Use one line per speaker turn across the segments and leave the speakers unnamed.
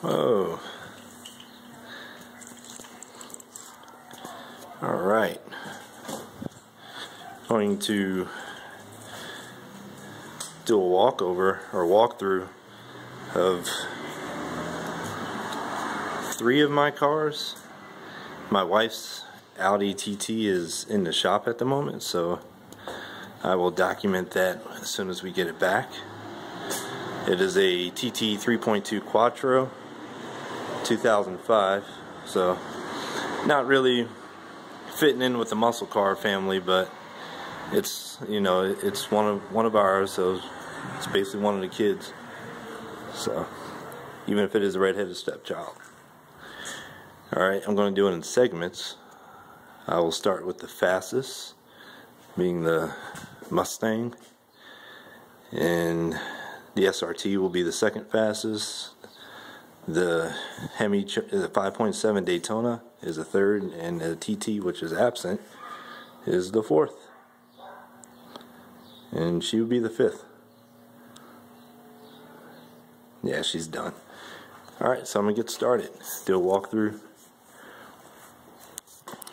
Oh. Alright. Going to do a walkover or walkthrough of 3 of my cars. My wife's Audi TT is in the shop at the moment, so I will document that as soon as we get it back. It is a TT 3.2 Quattro 2005, so not really fitting in with the muscle car family, but it's, you know, it's one of ours, so it's basically one of the kids. So even if it is a redheaded stepchild. Alright, I'm going to do it in segments. I will start with the fastest, being the Mustang, and the SRT will be the second fastest. The Hemi, the 5.7 Daytona is the third, and the TT, which is absent, is the fourth. And she would be the fifth. Yeah, she's done. Alright, so I'm going to get started. Do a walkthrough.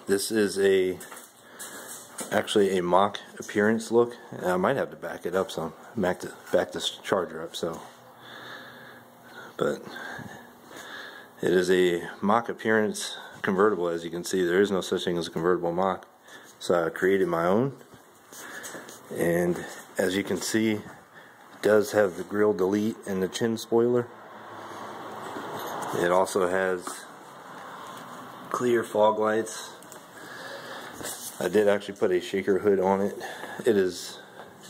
This is actually a mock appearance look. And I might have to back it up some. Back this charger up, so. But it is a mock appearance convertible. As you can see, there is no such thing as a convertible mock. So I created my own. And as you can see, it does have the grille delete and the chin spoiler. It also has clear fog lights. I did actually put a shaker hood on it. It is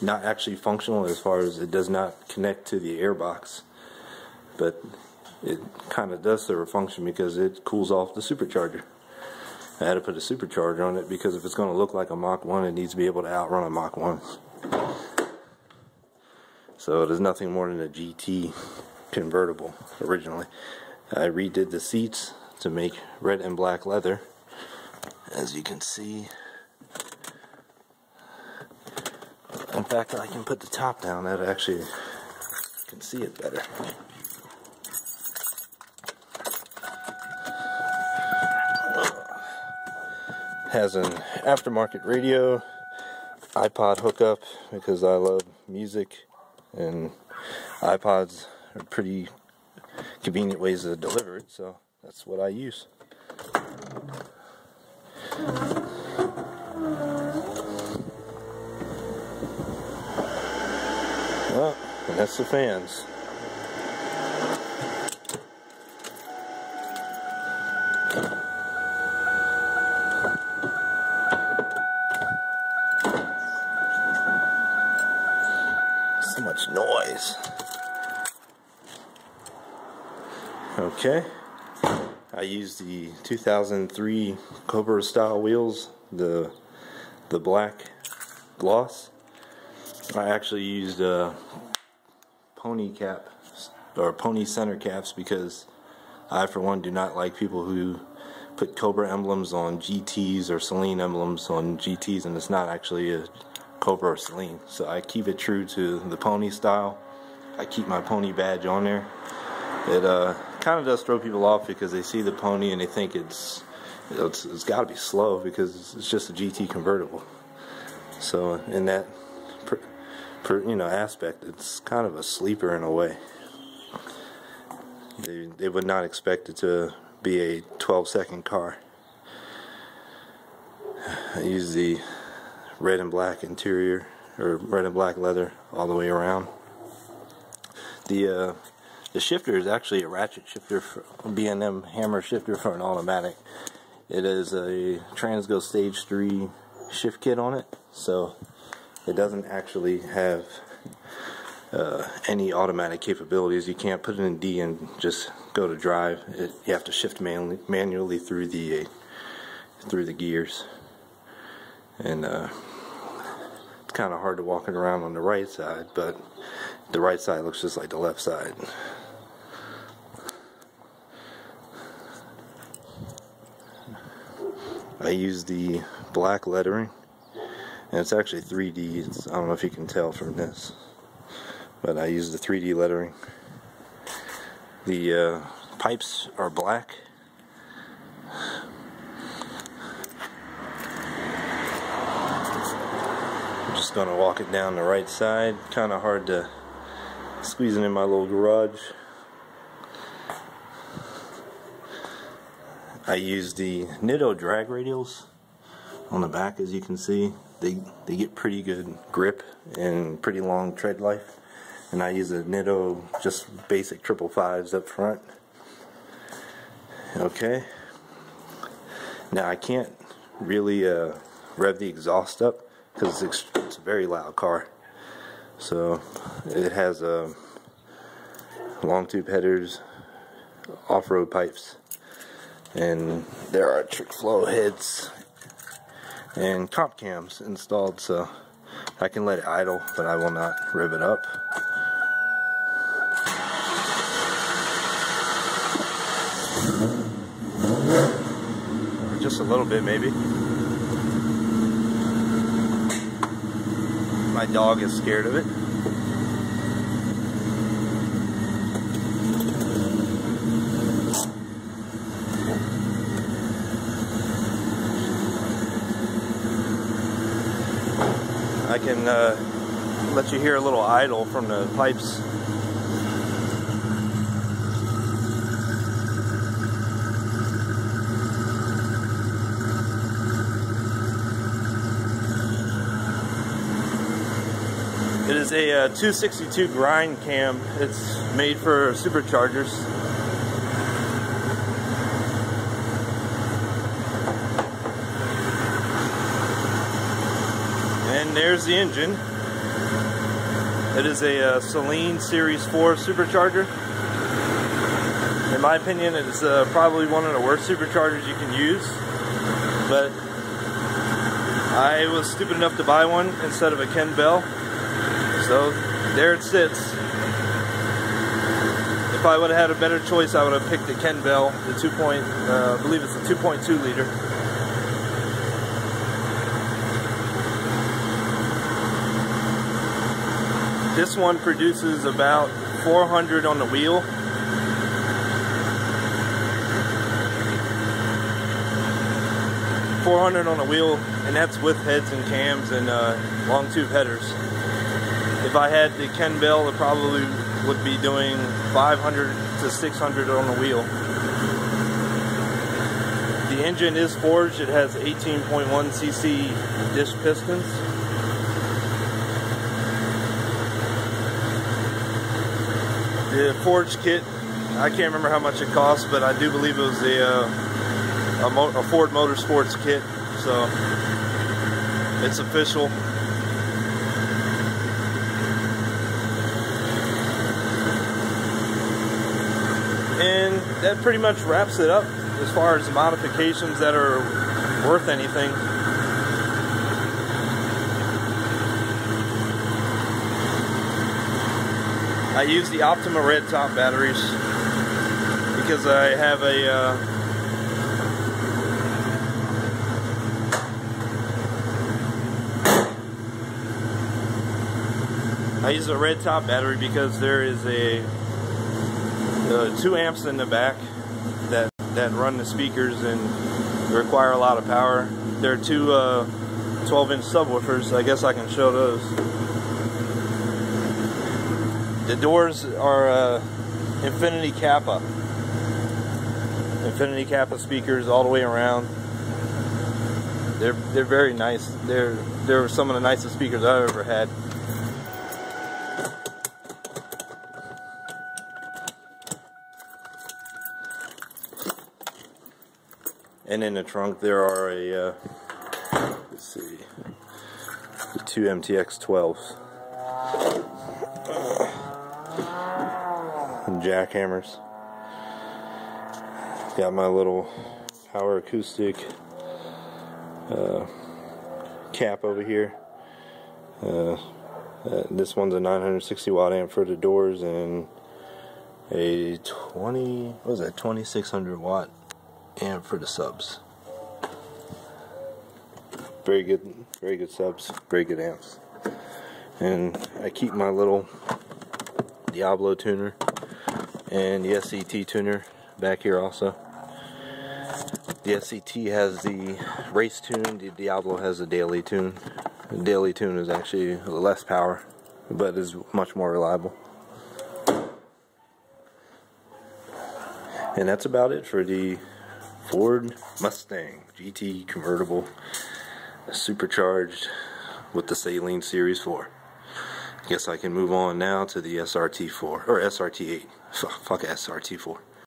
not actually functional as far as it does not connect to the air box, but it kind of does serve a function because it cools off the supercharger. I had to put a supercharger on it because if it's going to look like a Mach 1, it needs to be able to outrun a Mach 1. So it is nothing more than a GT convertible originally. I redid the seats to make red and black leather. As you can see, in fact, I can put the top down, that actually you can see it better. Has an aftermarket radio, iPod hookup, because I love music, and iPods are pretty convenient ways to deliver it, so that's what I use. Well, and that's the fans. So much noise. Okay, I used the 2003 Cobra style wheels, the black gloss. I actually used pony cap or pony center caps because I, for one, do not like people who put Cobra emblems on GTs or Saleen emblems on GTs, and it's not actually a Cobra or Saleen. So I keep it true to the pony style. I keep my pony badge on there. It kind of does throw people off because they see the pony and they think it's got to be slow because it's just a GT convertible. So in that aspect, it's kind of a sleeper in a way. They would not expect it to be a 12-second car. I use the red and black interior, or red and black leather all the way around. The shifter is actually a ratchet shifter, B&M hammer shifter for an automatic. It is a Transgo Stage 3 shift kit on it, so it doesn't actually have any automatic capabilities. You can't put it in D and just go to drive. You have to shift manually through the gears, and it's kind of hard to walk it around on the right side, but the right side looks just like the left side. I use the black lettering, and it's actually 3D. I don't know if you can tell from this, but I use the 3D lettering. The pipes are black. I'm just gonna walk it down the right side. Kind of hard to squeeze it in my little garage. I use the Nitto drag radials on the back, as you can see. They get pretty good grip and pretty long tread life. And I use a Nitto just basic 555s up front. Okay. Now I can't really rev the exhaust up because it's a very loud car. So it has long tube headers, off-road pipes, and there are trick flow heads and comp cams installed, so I can let it idle, but I will not rev it up. Just a little bit, maybe. My dog is scared of it. I can let you hear a little idle from the pipes. It is a 262 grind cam. It's made for superchargers. And there's the engine. It is a Saleen Series IV Supercharger. In my opinion, it's probably one of the worst superchargers you can use. But I was stupid enough to buy one instead of a Ken Bell. So there it sits. If I would have had a better choice, I would have picked the Ken Bell, the I believe it's a 2.2 liter. This one produces about 400 on the wheel. And that's with heads and cams and long tube headers. If I had the Ken Bell, it probably would be doing 500 to 600 on the wheel. The engine is forged. It has 18.1 cc disc pistons. The forged kit, I can't remember how much it cost, but I do believe it was a Ford Motorsports kit, so it's official. And that pretty much wraps it up as far as the modifications that are worth anything. I use the Optima red top batteries because I have I use a red top battery because there is a 2 amps in the back that run the speakers and require a lot of power. There are two 12-inch subwoofers. I guess I can show those. The doors are Infinity Kappa. Infinity Kappa speakers all the way around. They're very nice. They're some of the nicest speakers I've ever had. And in the trunk there are let's see, the 2 MTX 12s. And jackhammers. Got my little Power Acoustik cap over here. This one's a 960 watt amp for the doors and a 2600 watt amp for the subs. Very good subs, very good amps. And I keep my little Diablo tuner and the SVT tuner back here also. The SVT has the race tune, the Diablo has the daily tune. The daily tune is actually less power, but is much more reliable. And that's about it for the Ford Mustang GT convertible, supercharged with the Saleen Series IV. Guess I can move on now to the SRT4 or SRT8. Fuck SRT4.